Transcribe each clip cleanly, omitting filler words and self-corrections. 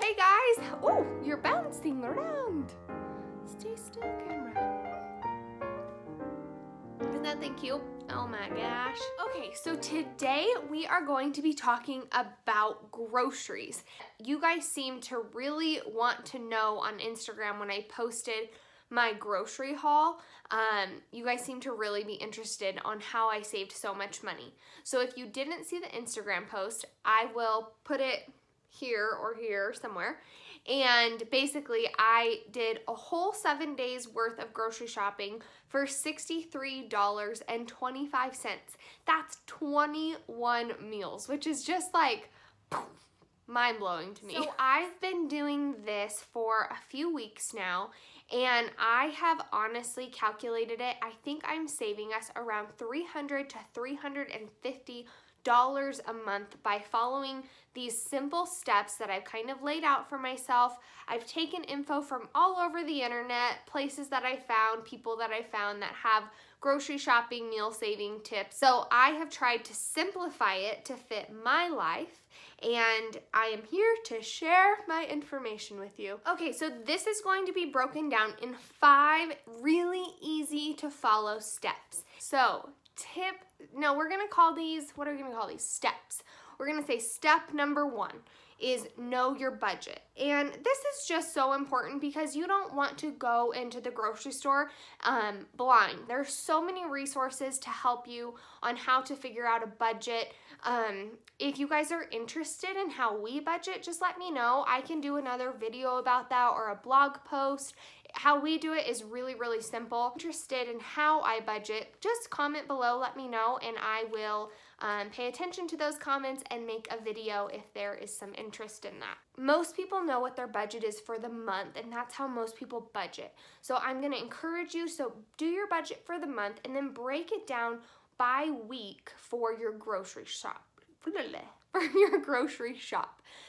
Hey guys! Oh, you're bouncing around. Stay still, camera. Isn't that thing cute? Oh my gosh. Okay, so today we are going to be talking about groceries. You guys seem to really want to know on Instagram when I posted my grocery haul. You guys seem to really be interested on how I saved so much money. So if you didn't see the Instagram post, I will put it here or here somewhere. And basically I did a whole 7 days worth of grocery shopping for $63.25. That's 21 meals, which is just like mind-blowing to me. So I've been doing this for a few weeks now, and I have honestly calculated it. I think I'm saving us around $300 to $350 a month by following these simple steps that I've kind of laid out for myself. I've taken info from all over the internet, places that I found, people that I found that have grocery shopping, meal saving tips. So I have tried to simplify it to fit my life, and I am here to share my information with you. Okay, so this is going to be broken down in 5 really easy to follow steps. So we're gonna call these, what are we gonna call these? Steps. We're gonna say step number 1 is know your budget. And this is just so important because you don't want to go into the grocery store blind. There's so many resources to help you on how to figure out a budget. If you guys are interested in how we budget, just let me know. I can do another video about that or a blog post. How we do it is really, really simple. Interested in how I budget, just comment below, let me know, and I will pay attention to those comments and make a video if there is some interest in that. Most people know what their budget is for the month, and that's how most people budget. So I'm gonna encourage you, so do your budget for the month and then break it down by week for your grocery shop.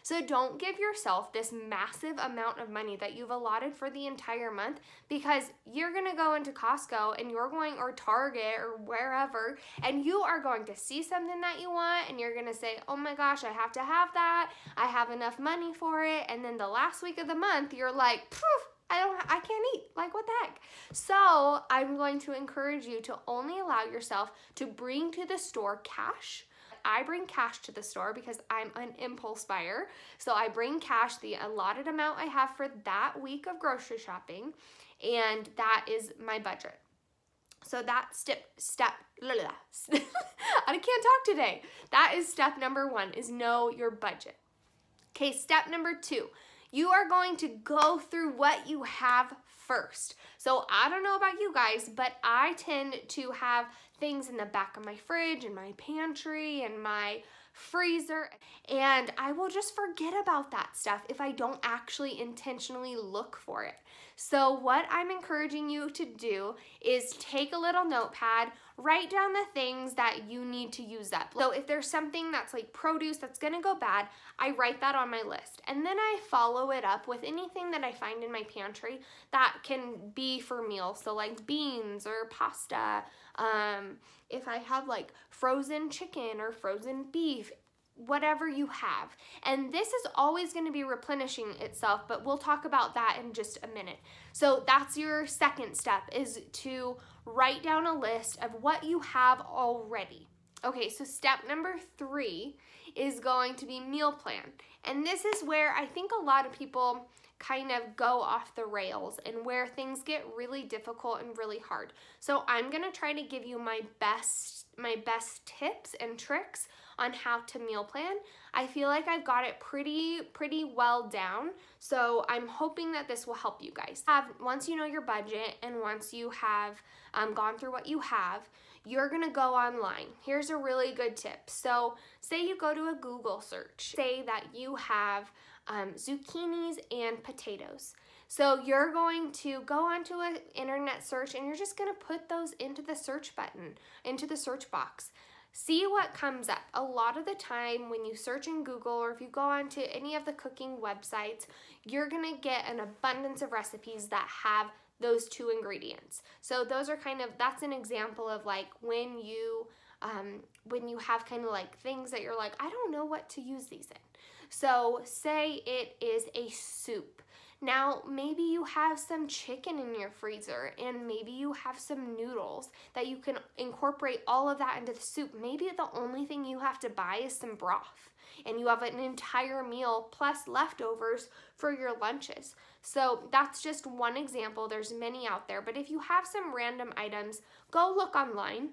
So don't give yourself this massive amount of money that you've allotted for the entire month, because you're gonna go into Costco and or Target or wherever, and you are going to see something that you want and you're gonna say, oh my gosh, I have to have that, I have enough money for it, and then the last week of the month you're like, poof, I can't eat, like what the heck? So I'm going to encourage you to only allow yourself to bring to the store cash. I bring cash to the store because I'm an impulse buyer. So I bring cash, the allotted amount I have for that week of grocery shopping, and that is my budget. So that I can't talk today. That is step number 1, is know your budget. Okay, step number 2. You are going to go through what you have first. So I don't know about you guys, but I tend to have things in the back of my fridge and my pantry and my freezer, and I will just forget about that stuff if I don't actually intentionally look for it. So what I'm encouraging you to do is take a little notepad, write down the things that you need to use up. So if there's something that's like produce that's gonna go bad, I write that on my list. And then I follow it up with anything that I find in my pantry that can be for meals. So like beans or pasta, if I have like frozen chicken or frozen beef, whatever you have. And this is always going to be replenishing itself, but we'll talk about that in just a minute. So that's your second step, is to write down a list of what you have already. Okay, so step number 3 is going to be meal plan. And this is where I think a lot of people kind of go off the rails and where things get really difficult and really hard. So I'm gonna try to give you my best tips and tricks on how to meal plan. I feel like I've got it pretty well down, so I'm hoping that this will help you guys. Once you know your budget and once you have gone through what you have, you're gonna go online. Here's a really good tip. So say you go to a Google search, say that you have zucchinis and potatoes. So you're going to go onto an internet search and you're just gonna put those into the search button, into the search box. See what comes up. A lot of the time when you search in Google, or if you go onto any of the cooking websites, you're gonna get an abundance of recipes that have those 2 ingredients. So those are that's an example of like when you when you have kind of like things that you're like, I don't know what to use these in. So say it is a soup. Now, maybe you have some chicken in your freezer and maybe you have some noodles that you can incorporate all of that into the soup. Maybe the only thing you have to buy is some broth and you have an entire meal plus leftovers for your lunches. So that's just one example. There's many out there, but if you have some random items, go look online.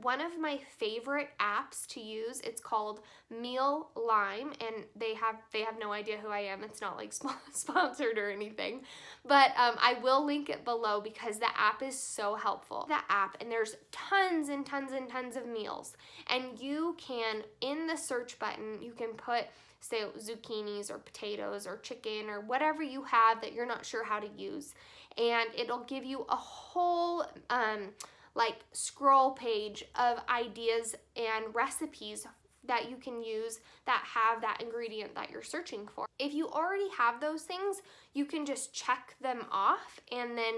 One of my favorite apps to use, it's called Meal Lime, and they have no idea who I am. It's not like sponsored or anything, but I will link it below because the app is so helpful. The app, and there's tons and tons and tons of meals, and you can, in the search button, you can put, say, zucchinis or potatoes or chicken or whatever you have that you're not sure how to use, and it'll give you a whole like scroll page of ideas and recipes that you can use that have that ingredient that you're searching for. If you already have those things, you can just check them off, and then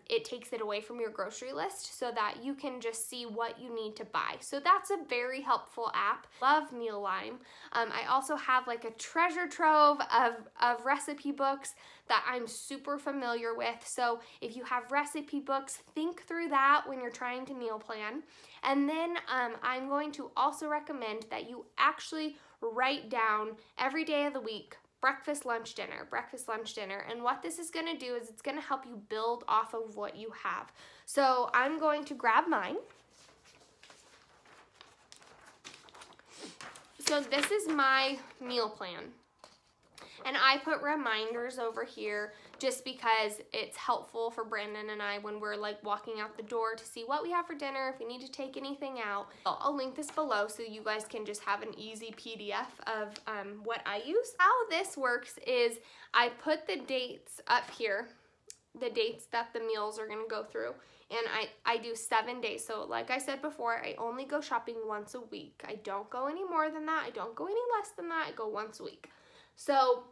it takes it away from your grocery list so that you can just see what you need to buy. So that's a very helpful app. Love Meal Lime. I also have like a treasure trove of recipe books that I'm super familiar with. So if you have recipe books, think through that when you're trying to meal plan. And then I'm going to also recommend that you actually write down every day of the week, breakfast, lunch, dinner, breakfast, lunch, dinner. And what this is going to do is it's going to help you build off of what you have. So I'm going to grab mine. So this is my meal plan. And I put reminders over here just because it's helpful for Brandon and I when we're like walking out the door to see what we have for dinner, if we need to take anything out. I'll link this below so you guys can just have an easy PDF of what I use. How this works is I put the dates up here, the dates that the meals are gonna go through. And I do 7 days. So like I said before, I only go shopping once a week. I don't go any more than that. I don't go any less than that. I go once a week. So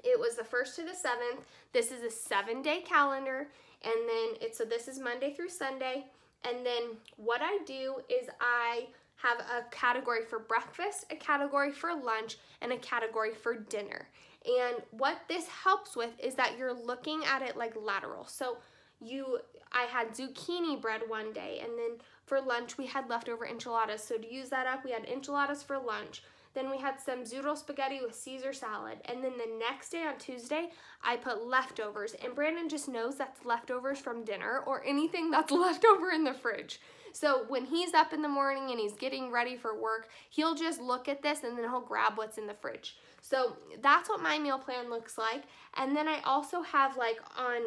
it was the 1st to the 7th. This is a 7-day calendar. And then so this is Monday through Sunday. And then what I do is I have a category for breakfast, a category for lunch, and a category for dinner. And what this helps with is that you're looking at it like lateral. So I had zucchini bread one day, and then for lunch we had leftover enchiladas. So to use that up, we had enchiladas for lunch. Then we had some zoodle spaghetti with Caesar salad. And then the next day on Tuesday, I put leftovers. And Brandon just knows that's leftovers from dinner or anything that's left over in the fridge. So when he's up in the morning and he's getting ready for work, he'll just look at this and then he'll grab what's in the fridge. So that's what my meal plan looks like. And then I also have, like, on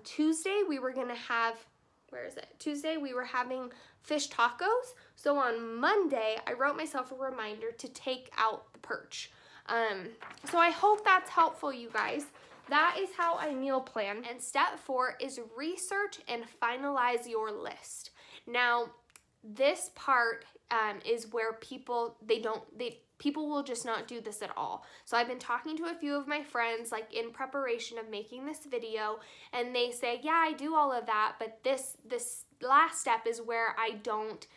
Tuesday, we were gonna have, where is it? Tuesday, we were having fish tacos. So on Monday, I wrote myself a reminder to take out the perch. So I hope that's helpful, you guys. That is how I meal plan. And step 4 is research and finalize your list. Now, this part is where people will just not do this at all. So I've been talking to a few of my friends, like in preparation of making this video, and they say, yeah, I do all of that, but this last step is where I don't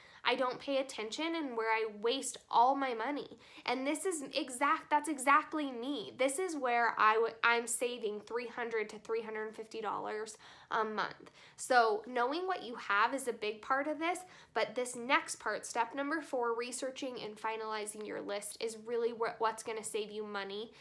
pay attention and where I waste all my money. And that's exactly me. This is where I'm saving $300 to $350 a month. So knowing what you have is a big part of this, but this next part, step number 4, researching and finalizing your list, is really what's gonna save you money.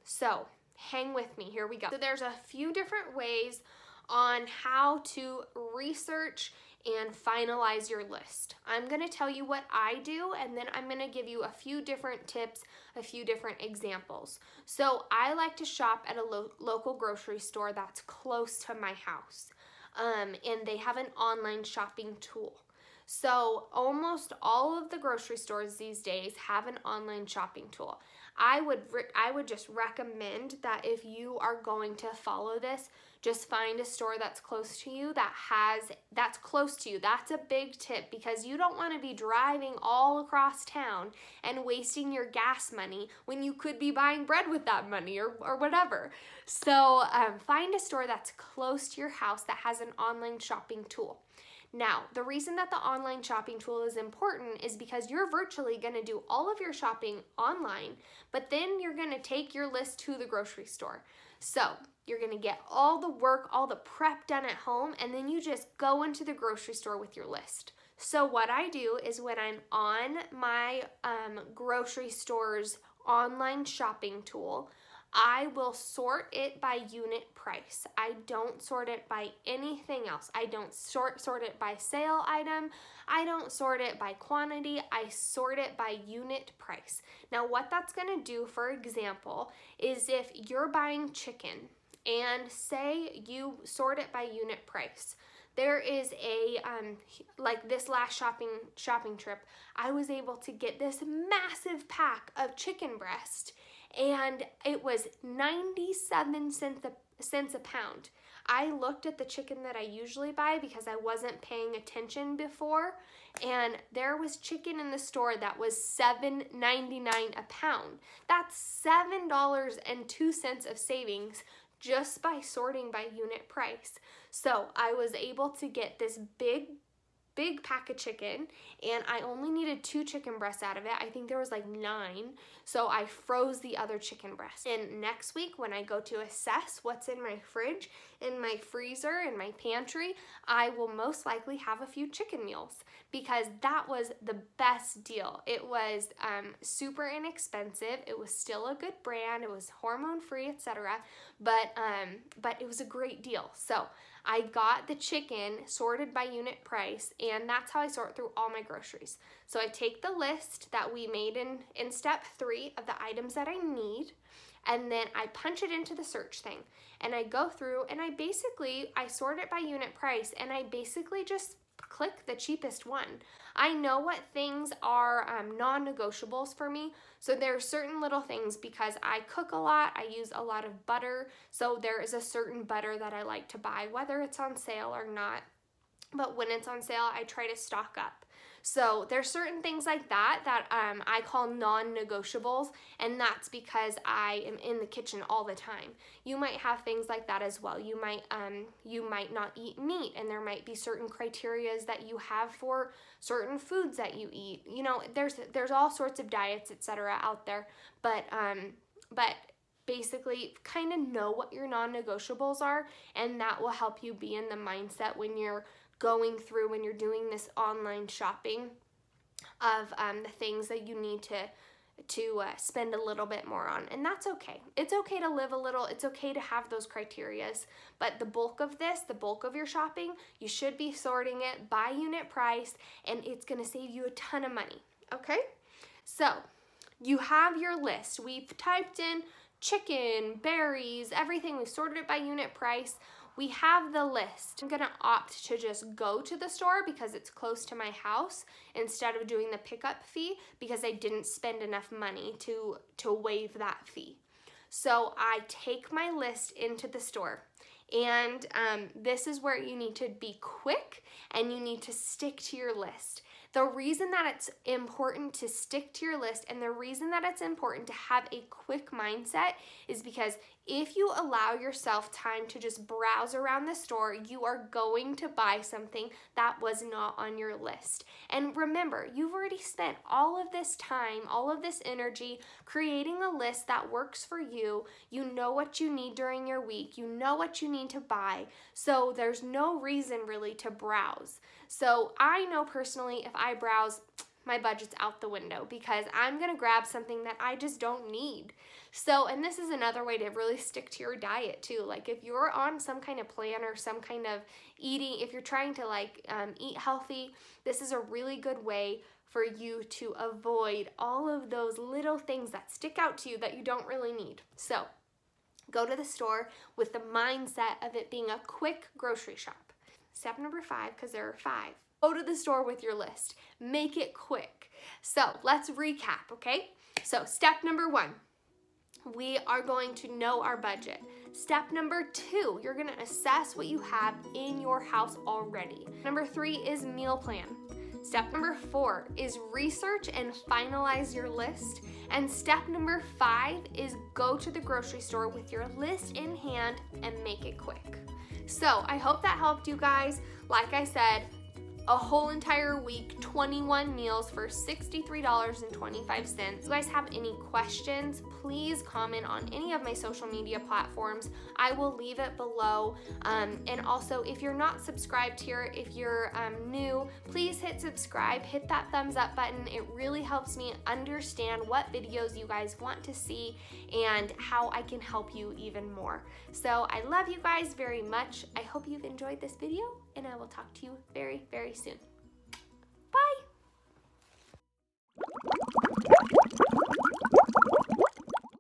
So hang with me, here we go. So there's a few different ways on how to research and finalize your list. I'm gonna tell you what I do, and then I'm gonna give you a few different tips, a few different examples. So I like to shop at a local grocery store that's close to my house, and they have an online shopping tool. So almost all of the grocery stores these days have an online shopping tool. I would just recommend that if you are going to follow this, just find a store that's close to you that's close to you. That's a big tip, because you don't want to be driving all across town and wasting your gas money when you could be buying bread with that money or whatever. So find a store that's close to your house that has an online shopping tool. Now, the reason that the online shopping tool is important is because you're virtually going to do all of your shopping online, but then you're going to take your list to the grocery store. So you're going to get all the work, all the prep done at home, and then you just go into the grocery store with your list. So what I do is when I'm on my grocery store's online shopping tool, I will sort it by unit price. I don't sort it by anything else. I don't sort it by sale item. I don't sort it by quantity. I sort it by unit price. Now what that's gonna do, for example, is if you're buying chicken and say you sort it by unit price, there is a, like this last shopping trip, I was able to get this massive pack of chicken breast, and it was 97 cents a pound. I looked at the chicken that I usually buy because I wasn't paying attention before, and there was chicken in the store that was $7.99 a pound. That's $7.02 of savings just by sorting by unit price. So I was able to get this big pack of chicken, and I only needed 2 chicken breasts out of it. I think there was like 9, so I froze the other chicken breast. And next week when I go to assess what's in my fridge, in my freezer, in my pantry, I will most likely have a few chicken meals because that was the best deal. It was super inexpensive. It was still a good brand. It was hormone-free, etc. But it was a great deal. So I got the chicken sorted by unit price, and that's how I sort through all my groceries. So I take the list that we made in step 3 of the items that I need, and then I punch it into the search thing, and I go through and I sort it by unit price, and I basically just click the cheapest one. I know what things are non-negotiables for me. So there are certain little things because I cook a lot, I use a lot of butter. So there is a certain butter that I like to buy, whether it's on sale or not. But when it's on sale, I try to stock up. So there's certain things like that I call non-negotiables, and that's because I am in the kitchen all the time. You might have things like that as well. You might not eat meat, and there might be certain criterias that you have for certain foods that you eat. You know, there's all sorts of diets, etc. out there, but basically kind of know what your non-negotiables are, and that will help you be in the mindset when you're doing this online shopping of the things that you need to spend a little bit more on. And that's okay. It's okay to live a little. It's okay to have those criterias. But the bulk of your shopping, you should be sorting it by unit price, and it's going to save you a ton of money. Okay? So you have your list. We've typed in chicken, berries, everything. We've sorted it by unit price. We have the list. I'm gonna opt to just go to the store because it's close to my house instead of doing the pickup fee because I didn't spend enough money to waive that fee. So I take my list into the store, and this is where you need to be quick and you need to stick to your list. The reason that it's important to stick to your list and the reason that it's important to have a quick mindset is because if you allow yourself time to just browse around the store, you are going to buy something that was not on your list. And remember, you've already spent all of this time, all of this energy creating a list that works for you. You know what you need during your week. You know what you need to buy. So there's no reason really to browse. So I know personally if I browse, my budget's out the window because I'm gonna grab something that I just don't need. So, and this is another way to really stick to your diet too. Like if you're on some kind of plan or some kind of eating, if you're trying to eat healthy, this is a really good way for you to avoid all of those little things that stick out to you that you don't really need. So go to the store with the mindset of it being a quick grocery shop. Step number 5, because there are 5. Go to the store with your list. Make it quick. So let's recap, okay? So step number 1, we are going to know our budget. Step number 2, you're gonna assess what you have in your house already. Number 3 is meal plan. Step number 4 is research and finalize your list. And step number 5 is go to the grocery store with your list in hand and make it quick. So I hope that helped you guys. Like I said, a whole entire week, 21 meals for $63.25. If you guys have any questions, please comment on any of my social media platforms. I will leave it below. And also, if you're not subscribed here, if you're new, please hit subscribe, hit that thumbs up button. It really helps me understand what videos you guys want to see and how I can help you even more. So I love you guys very much. I hope you've enjoyed this video, and I will talk to you very, very soon. Bye!